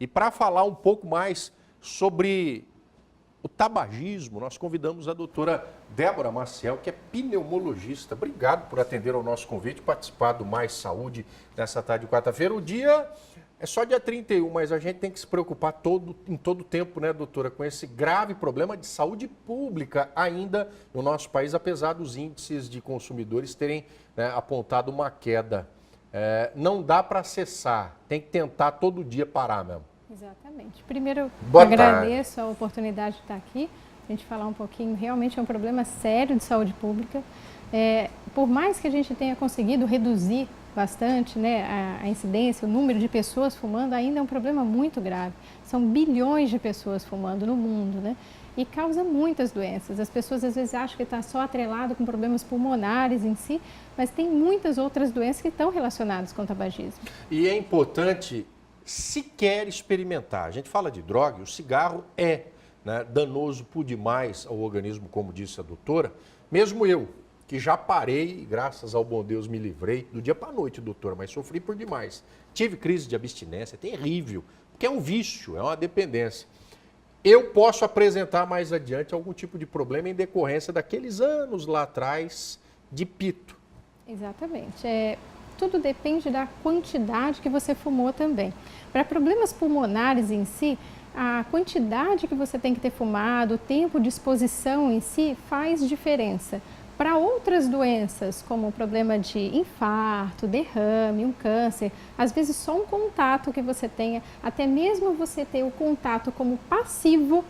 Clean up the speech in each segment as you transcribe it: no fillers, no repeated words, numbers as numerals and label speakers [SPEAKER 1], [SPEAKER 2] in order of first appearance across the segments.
[SPEAKER 1] E para falar um pouco mais sobre o tabagismo, nós convidamos a doutora Débora Maciel, que é pneumologista. Obrigado por atender ao nosso convite, participar do Mais Saúde nessa tarde de quarta-feira. O dia é só dia 31, mas a gente tem que se preocupar em todo o tempo, né, doutora, com esse grave problema de saúde pública ainda no nosso país, apesar dos índices de consumidores terem, né, apontado uma queda. Não dá para cessar, tem que tentar todo dia parar mesmo.
[SPEAKER 2] Exatamente. Primeiro,
[SPEAKER 1] Agradeço
[SPEAKER 2] a oportunidade de estar aqui, a gente falar um pouquinho, realmente é um problema sério de saúde pública. Por mais que a gente tenha conseguido reduzir bastante, né, a incidência, o número de pessoas fumando, ainda é um problema muito grave. São bilhões de pessoas fumando no mundo, né? E causa muitas doenças. As pessoas às vezes acham que está só atrelado com problemas pulmonares em si, mas tem muitas outras doenças que estão relacionadas com o tabagismo.
[SPEAKER 1] E é importante sequer experimentar. A gente fala de droga e o cigarro é, né, danoso por demais ao organismo, como disse a doutora. Mesmo eu, que já parei, graças ao bom Deus me livrei, do dia para a noite, doutora, mas sofri por demais. Tive crise de abstinência, é terrível, porque é um vício, é uma dependência. Eu posso apresentar mais adiante algum tipo de problema em decorrência daqueles anos lá atrás de pito.
[SPEAKER 2] Exatamente. Tudo depende da quantidade que você fumou também. Para problemas pulmonares em si, a quantidade que você tem que ter fumado, o tempo de exposição em si faz diferença. Para outras doenças, como o problema de infarto, derrame, um câncer, às vezes só um contato que você tenha, até mesmo você ter o contato como passivo,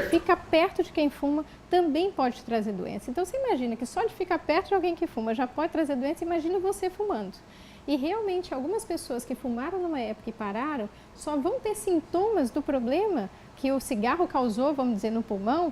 [SPEAKER 2] fica perto de quem fuma, também pode trazer doença. Então você imagina que só de ficar perto de alguém que fuma já pode trazer doença, imagina você fumando. E realmente algumas pessoas que fumaram numa época e pararam, só vão ter sintomas do problema que o cigarro causou, vamos dizer, no pulmão,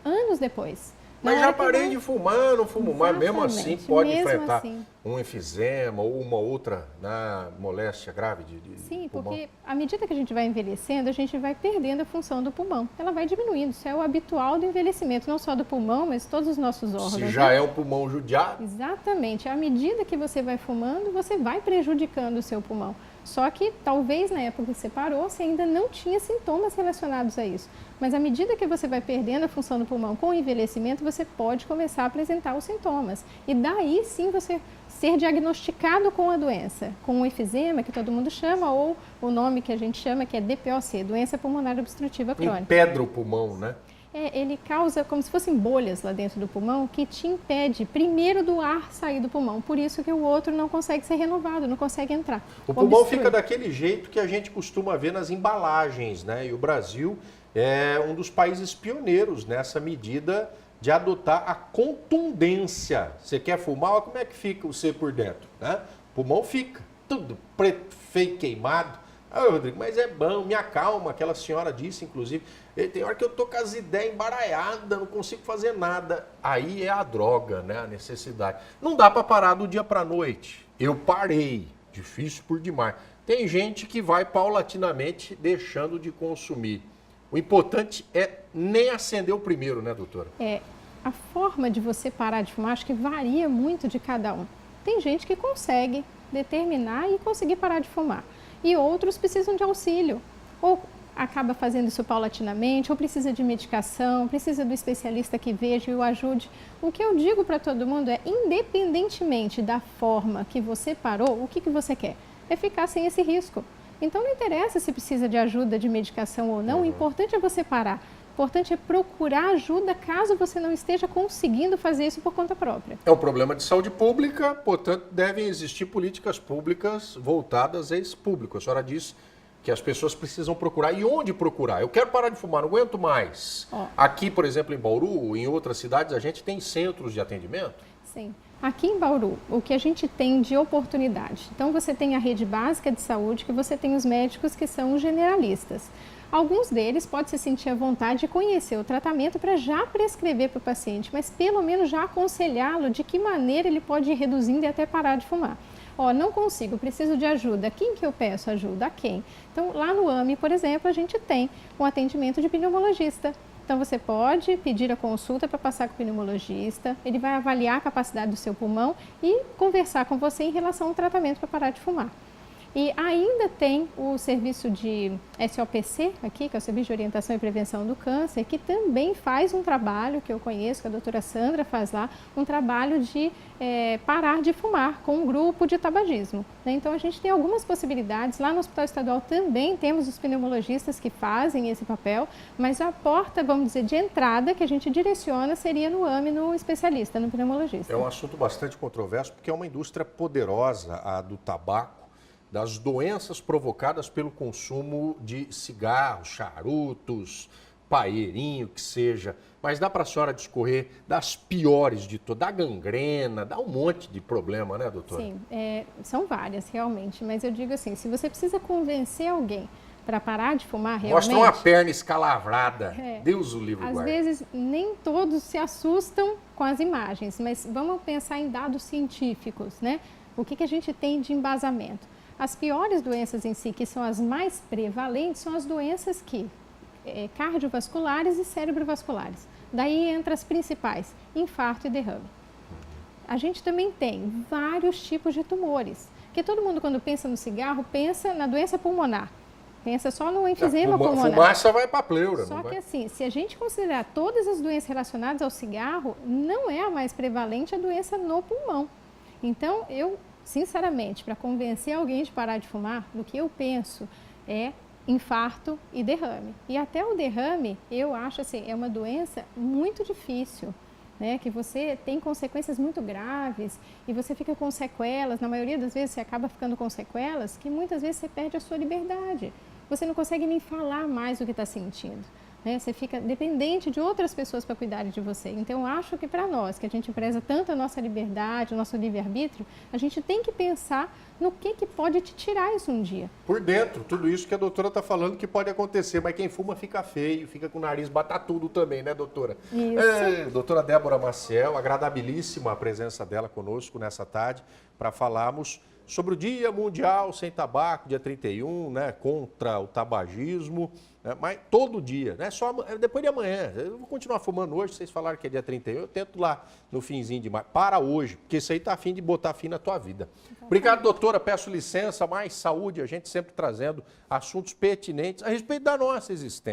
[SPEAKER 2] anos depois.
[SPEAKER 1] Mas já parei de fumar, não fumo mais, mesmo assim pode enfrentar um enfisema ou uma outra, né, moléstia grave de
[SPEAKER 2] Sim,
[SPEAKER 1] pulmão.
[SPEAKER 2] porque à medida que a gente vai envelhecendo, a gente vai perdendo a função do pulmão. Ela vai diminuindo, isso é o habitual do envelhecimento, não só do pulmão, mas todos os nossos órgãos.
[SPEAKER 1] Se já é um pulmão judiado.
[SPEAKER 2] Exatamente, à medida que você vai fumando, você vai prejudicando o seu pulmão. Só que talvez na época que você parou, você ainda não tinha sintomas relacionados a isso. Mas à medida que você vai perdendo a função do pulmão com o envelhecimento, você pode começar a apresentar os sintomas. E daí sim você ser diagnosticado com a doença, com o enfisema, que todo mundo chama, ou o nome que a gente chama, que é DPOC, doença pulmonar obstrutiva crônica.
[SPEAKER 1] Empedra o pulmão, né?
[SPEAKER 2] Ele causa como se fossem bolhas lá dentro do pulmão que te impede primeiro do ar sair do pulmão. Por isso que o outro não consegue ser renovado, não consegue entrar.
[SPEAKER 1] O pulmão fica daquele jeito que a gente costuma ver nas embalagens, né? E o Brasil é um dos países pioneiros nessa medida de adotar a contundência. Você quer fumar, olha como é que fica você por dentro, né? O pulmão fica tudo preto, feio, queimado. Ah, Rodrigo, mas é bom, me acalma, aquela senhora disse, inclusive, tem hora que eu tô com as ideias embaralhadas, não consigo fazer nada. Aí é a droga, né, a necessidade. Não dá para parar do dia para a noite. Eu parei, difícil por demais. Tem gente que vai paulatinamente deixando de consumir. O importante é nem acender o primeiro, né, doutora?
[SPEAKER 2] A forma de você parar de fumar, acho que varia muito de cada um. Tem gente que consegue determinar e conseguir parar de fumar. E outros precisam de auxílio, ou acaba fazendo isso paulatinamente, ou precisa de medicação, precisa do especialista que veja e o ajude. O que eu digo para todo mundo é, independentemente da forma que você parou, o que você quer? É ficar sem esse risco. Então não interessa se precisa de ajuda de medicação ou não, o importante é você parar. O importante é procurar ajuda caso você não esteja conseguindo fazer isso por conta própria.
[SPEAKER 1] É um problema de saúde pública, portanto, devem existir políticas públicas voltadas a esse público. A senhora disse que as pessoas precisam procurar. E onde procurar? Eu quero parar de fumar, não aguento mais. Aqui, por exemplo, em Bauru, em outras cidades, a gente tem centros de atendimento?
[SPEAKER 2] Sim. Aqui em Bauru, o que a gente tem de oportunidade? Então, você tem a rede básica de saúde, que você tem os médicos que são os generalistas. Alguns deles podem se sentir à vontade de conhecer o tratamento para já prescrever para o paciente, mas pelo menos já aconselhá-lo de que maneira ele pode ir reduzindo e até parar de fumar. Não consigo, preciso de ajuda. Quem que eu peço ajuda? A quem? Então, lá no AME, por exemplo, a gente tem um atendimento de pneumologista. Então, você pode pedir a consulta para passar com o pneumologista, ele vai avaliar a capacidade do seu pulmão e conversar com você em relação ao tratamento para parar de fumar. E ainda tem o serviço de SOPC aqui, que é o Serviço de Orientação e Prevenção do Câncer, que também faz um trabalho que eu conheço, que a doutora Sandra faz lá, um trabalho de parar de fumar com um grupo de tabagismo. Né? Então a gente tem algumas possibilidades. Lá no Hospital Estadual também temos os pneumologistas que fazem esse papel, mas a porta, vamos dizer, de entrada que a gente direciona seria no AME, no especialista, no pneumologista.
[SPEAKER 1] É um assunto bastante controverso porque é uma indústria poderosa, a do tabaco, das doenças provocadas pelo consumo de cigarros, charutos, paeirinho, que seja. Mas dá para a senhora discorrer das piores de todas, da gangrena, dá um monte de problema, né, doutora?
[SPEAKER 2] Sim, são várias realmente, mas eu digo assim, se você precisa convencer alguém para parar de fumar realmente...
[SPEAKER 1] Mostra uma perna escalavrada, Deus o livre guarde.
[SPEAKER 2] Às vezes nem todos se assustam com as imagens, mas vamos pensar em dados científicos, né? O que a gente tem de embasamento? As piores doenças em si, que são as mais prevalentes, são as doenças cardiovasculares e cerebrovasculares. Daí entra as principais, infarto e derrame. A gente também tem vários tipos de tumores, porque todo mundo quando pensa no cigarro, pensa na doença pulmonar. Pensa só no enfisema pulmonar.
[SPEAKER 1] Fumaça vai para a pleura.
[SPEAKER 2] Só que assim, se a gente considerar todas as doenças relacionadas ao cigarro, não é a mais prevalente a doença no pulmão. Então, eu, sinceramente, para convencer alguém de parar de fumar, o que eu penso é infarto e derrame. E até o derrame, eu acho assim, é uma doença muito difícil, né? Que você tem consequências muito graves e você fica com sequelas. Na maioria das vezes você acaba ficando com sequelas que muitas vezes você perde a sua liberdade. Você não consegue nem falar mais o que está sentindo. Né? Você fica dependente de outras pessoas para cuidarem de você. Então, eu acho que para nós, que a gente preza tanto a nossa liberdade, o nosso livre-arbítrio, a gente tem que pensar no que pode te tirar isso um dia.
[SPEAKER 1] Por dentro, tudo isso que a doutora está falando que pode acontecer, mas quem fuma fica feio, fica com o nariz batatudo também, né, doutora?
[SPEAKER 2] Isso.
[SPEAKER 1] Doutora Débora Maciel, agradabilíssima a presença dela conosco nessa tarde para falarmos sobre o Dia Mundial Sem Tabaco, dia 31, né, contra o tabagismo, né, mas todo dia, né, só depois de amanhã. Eu vou continuar fumando hoje, vocês falaram que é dia 31, eu tento lá no finzinho de maio. Para hoje, porque isso aí tá a fim de botar fim na tua vida. Obrigado, doutora, peço licença, mais saúde, a gente sempre trazendo assuntos pertinentes a respeito da nossa existência.